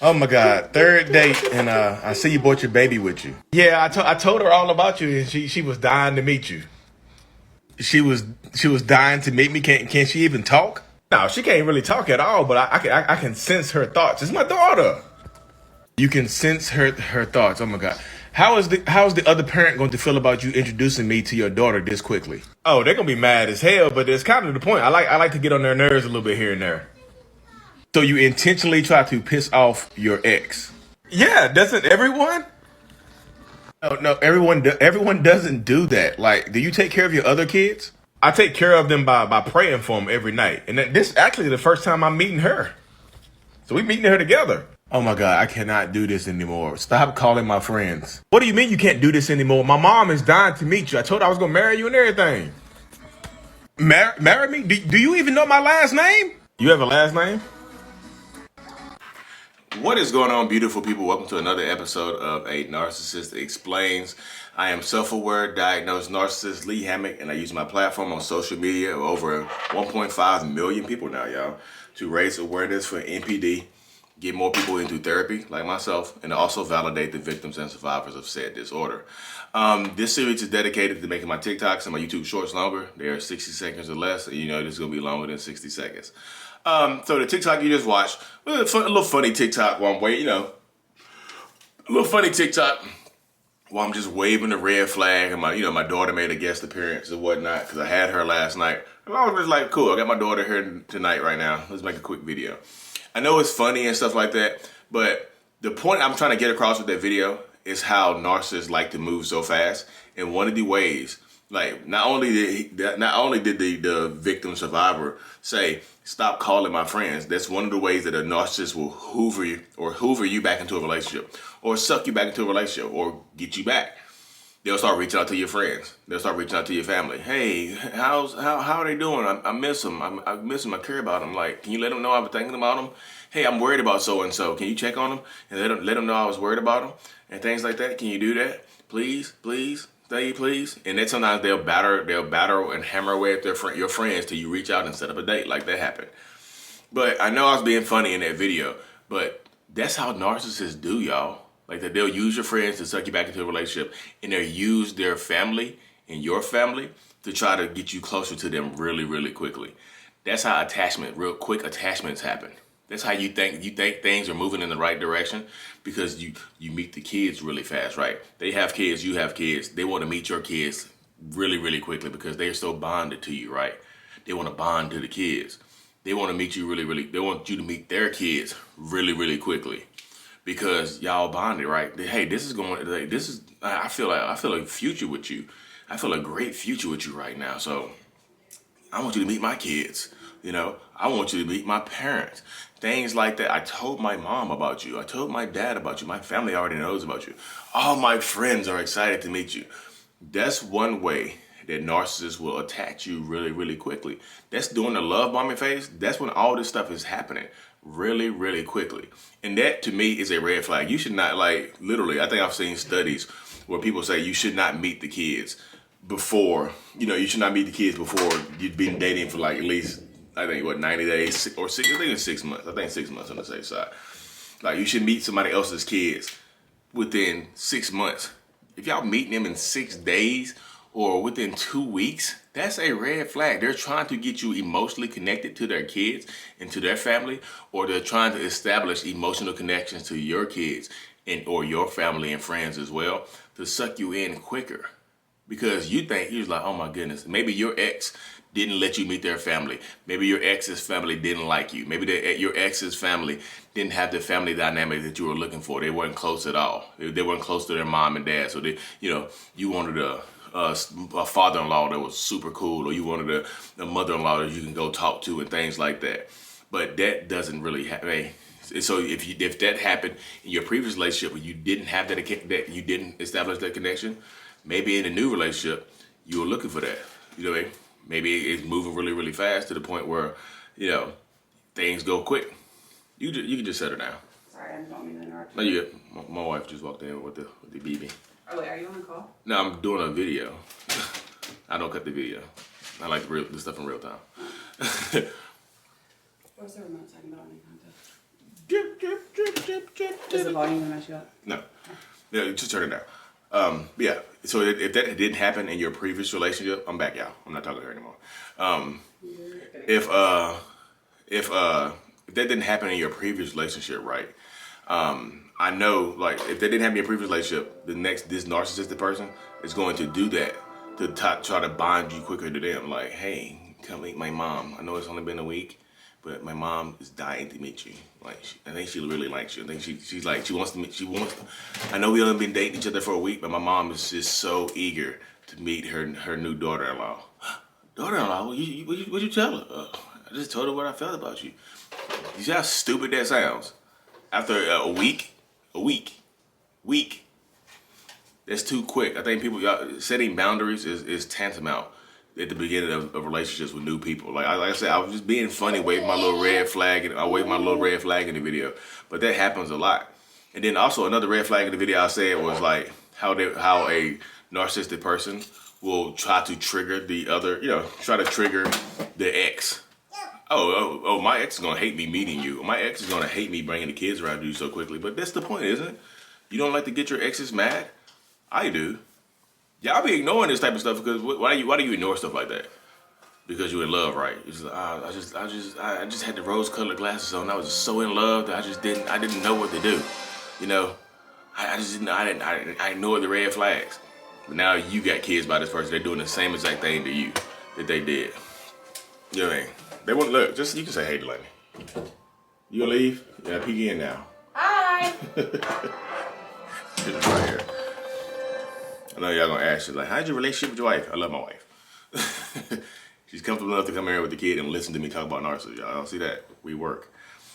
Oh my God, third date, and I see you brought your baby with you. Yeah, I told her all about you, and she was dying to meet you. She was she was dying to meet me. Can she even talk? No, she can't really talk at all, but I can sense her thoughts. It's my daughter. You can sense her thoughts. Oh my God. How is the other parent going to feel about you introducing me to your daughter this quickly? Oh, they're gonna be mad as hell, but it's kind of the point. I like to get on their nerves a little bit here and there. So you intentionally try to piss off your ex? Yeah, doesn't everyone? No, no, everyone doesn't do that. Like, do you take care of your other kids? I take care of them by praying for them every night, and this actually the first time I'm meeting her. So we meeting her together. Oh my God, I cannot do this anymore. Stop calling my friends. What do you mean you can't do this anymore? My mom is dying to meet you. I told her I was gonna marry you and everything. Marry me? Do you even know my last name? You have a last name? What is going on, beautiful people? Welcome to another episode of A Narcissist Explains. I am self-aware, diagnosed narcissist Lee Hammock, and I use my platform on social media of over 1.5 million people now, y'all, to raise awareness for NPD, get more people into therapy like myself, and also validate the victims and survivors of said disorder. This series is dedicated to making my TikToks and my YouTube shorts longer. They are 60 seconds or less, and you know this is going to be longer than 60 seconds. So the TikTok you just watched, a little funny TikTok while I'm waiting, a little funny TikTok while I'm just waving the red flag, and my daughter made a guest appearance and whatnot because I had her last night. And I was just like, cool, I got my daughter here tonight right now. Let's make a quick video. I know it's funny and stuff like that, but the point I'm trying to get across with that video is how narcissists like to move so fast. And one of the ways, like not only did the victim survivor say, stop calling my friends. That's one of the ways that a narcissist will hoover you back into a relationship, or suck you back into a relationship, or get you back. They'll start reaching out to your friends. They'll start reaching out to your family. Hey, how are they doing? I miss them. I miss them. I care about them. Like, can you let them know I'm thinking about them? Hey, I'm worried about so and so. Can you check on them and let them know I was worried about them and things like that? Can you do that, please? Please. And then sometimes they'll batter and hammer away at your friends till you reach out and set up a date. Like that happened. But I know I was being funny in that video, but that's how narcissists do, y'all. Like that they'll use your friends to suck you back into a relationship, and they'll use their family and your family to try to get you closer to them really, really quickly. That's how real quick attachments happen. That's how you think things are moving in the right direction, because you meet the kids really fast, right? They have kids, you have kids. They want to meet your kids really, really quickly because they're so bonded to you, right? They want to bond to the kids. They want to meet you they want you to meet their kids really, really quickly because y'all bonded, right? Hey, I feel a future with you. I feel a great future with you right now. So I want you to meet my kids. I want you to meet my parents. Things like that. I told my mom about you. I told my dad about you. My family already knows about you. All my friends are excited to meet you. That's one way that narcissists will attach you really, really quickly. That's during the love bombing phase. That's when all this stuff is happening really, really quickly. And that to me is a red flag. You should not, like, literally, I think I've seen studies where people say you should not meet the kids before, you should not meet the kids before you've been dating for like at least, I think, 90 days or I think it's 6 months. I think 6 months on the safe side. Like, you should meet somebody else's kids within 6 months. If y'all meeting them in 6 days or within 2 weeks, that's a red flag. They're trying to get you emotionally connected to their kids and to their family, or they're trying to establish emotional connections to your kids or your family and friends as well to suck you in quicker. Because you think, you're like, oh my goodness, maybe your ex didn't let you meet their family. Maybe your ex's family didn't like you. Maybe your ex's family didn't have the family dynamic that you were looking for. They weren't close at all. They weren't close to their mom and dad. So you wanted a father-in-law that was super cool, or you wanted a mother-in-law that you can go talk to and things like that. But that doesn't really happen. So if that happened in your previous relationship where you didn't have that you didn't establish that connection, maybe in a new relationship, you were looking for that. You know what I mean? Maybe it's moving really, really fast to the point where, things go quick. You can just set her down. Sorry, I'm not meaning to interrupt. No, you. My wife just walked in with the BB. Oh wait, are you on the call? No, I'm doing a video. I don't cut the video. I like the stuff in real time. What's the remote talking about in context? Drip, drip, drip, drip, drip. Is the volume gonna mess you up? No. Yeah, just turn it down. Yeah. So if that didn't happen in your previous relationship, I'm back, y'all. I'm not talking to her anymore. If that didn't happen in your previous relationship, right? I know, like, if that didn't happen in your previous relationship, this narcissistic person is going to do that to try to bond you quicker to them. Like, hey, come meet my mom. I know it's only been a week, but my mom is dying to meet you. Like, I think she really likes you. I think she's like, she wants to meet. I know we only been dating each other for a week, but my mom is just so eager to meet her new daughter-in-law. Daughter-in-law? What you tell her? I just told her what I felt about you. You see how stupid that sounds? After a week, that's too quick. I think setting boundaries is tantamount at the beginning of relationships with new people. Like I said, I was just being funny, waving my little red flag, and I waved my little red flag in the video. But that happens a lot. And then also another red flag in the video I said was like how a narcissistic person will try to trigger the other, try to trigger the ex. Oh, my ex is going to hate me meeting you. My ex is going to hate me bringing the kids around you so quickly. But that's the point, isn't it? You don't like to get your exes mad? I do. Y'all be ignoring this type of stuff because why do you ignore stuff like that? Because you're in love, right? It's like, I just had the rose-colored glasses on. I was just so in love that I didn't know what to do. I ignored the red flags. But now you got kids by this person. They're doing the same exact thing to you that they did. You know what I mean? They want to look. Just you can say, hey, Delaney. You gonna leave? Yeah, peek in now. Hi. Just right here. I know y'all gonna ask you like, how's your relationship with your wife? I love my wife. She's comfortable enough to come here with the kid and listen to me talk about narcissism. Y'all don't see that. We work.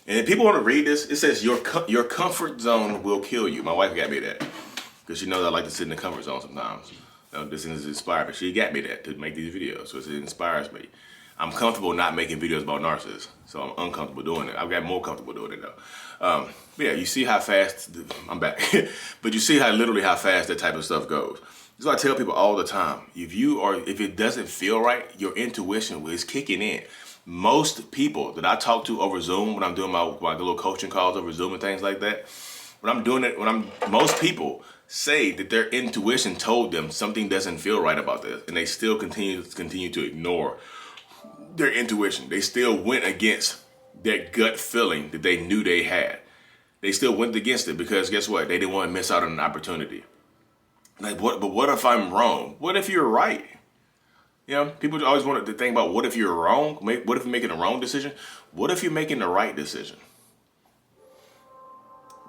And if people want to read this, it says your comfort zone will kill you. My wife got me that because she knows I like to sit in the comfort zone sometimes. This is inspired, but she got me that to make these videos, so it inspires me. I'm comfortable not making videos about narcissists, so I'm uncomfortable doing it. I've got more comfortable doing it though. But yeah, you see how fast, I'm back, but you see literally how fast that type of stuff goes. That's what I tell people all the time. If it doesn't feel right, your intuition is kicking in. Most people that I talk to over Zoom, when I'm doing my little coaching calls over Zoom and things like that, most people say that their intuition told them something doesn't feel right about this, and they still continue to ignore their intuition. They still went against that gut feeling that they knew they had. They still went against it because guess what? They didn't want to miss out on an opportunity. Like, what if I'm wrong? What if you're right? People always want to think about what if you're wrong? What if you're making a wrong decision? What if you're making the right decision?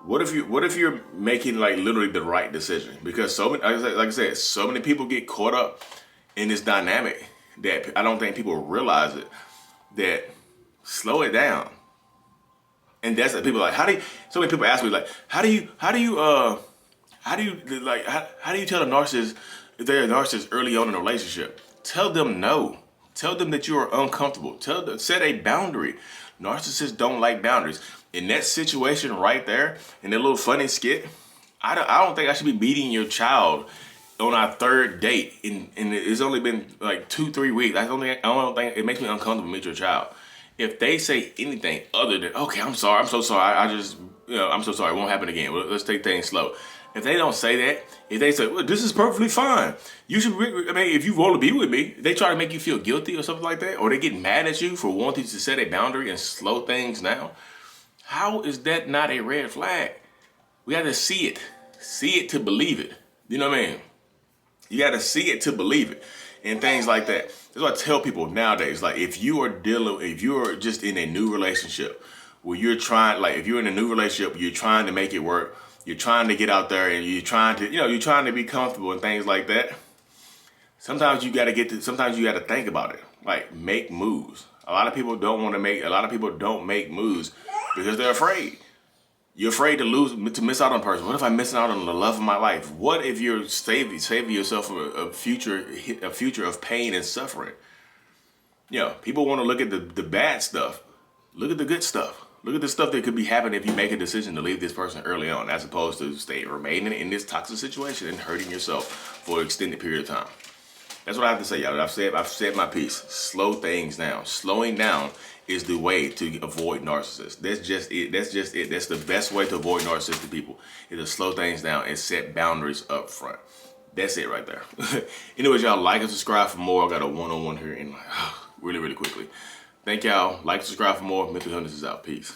What if you're making like literally the right decision? Because like I said, so many people get caught up in this dynamic that I don't think people realize it. That slow it down. And that's people like, so many people ask me like, how do you tell a narcissist if they're a narcissist early on in a relationship? Tell them no. Tell them that you are uncomfortable. Set a boundary. Narcissists don't like boundaries. In that situation right there, in that little funny skit, I don't think I should be beating your child on our third date, and it's only been like 2-3 weeks. I don't think it makes me uncomfortable to meet your child. If they say anything other than, okay, I'm sorry, I'm so sorry, I'm so sorry, it won't happen again. Let's take things slow. If they don't say that, if they say, well, this is perfectly fine. You should, if you want to be with me, they try to make you feel guilty or something like that, or they get mad at you for wanting to set a boundary and slow things down. How is that not a red flag? We got to see it to believe it. You know what I mean? You got to see it to believe it, and things like that. That's what I tell people nowadays. Like, if you're just in a new relationship where you're trying, like, if you're in a new relationship, you're trying to make it work, you're trying to get out there, and you're trying to be comfortable and things like that. Sometimes you got to think about it. Like, make moves. A lot of people don't make moves because they're afraid. You're afraid to miss out on a person. What if I'm missing out on the love of my life? What if you're saving yourself a future of pain and suffering? People want to look at the bad stuff. Look at the good stuff. Look at the stuff that could be happening if you make a decision to leave this person early on, as opposed to remaining in this toxic situation and hurting yourself for an extended period of time. That's what I have to say, y'all. I've said my piece. Slow things down. Slowing down is the way to avoid narcissists. That's just it. That's just it. That's the best way to avoid narcissistic people, is to slow things down and set boundaries up front. That's it right there. Anyways, y'all, like and subscribe for more. I got a one-on-one here in really, really quickly. Thank y'all. Like and subscribe for more. Mental Illness is out. Peace.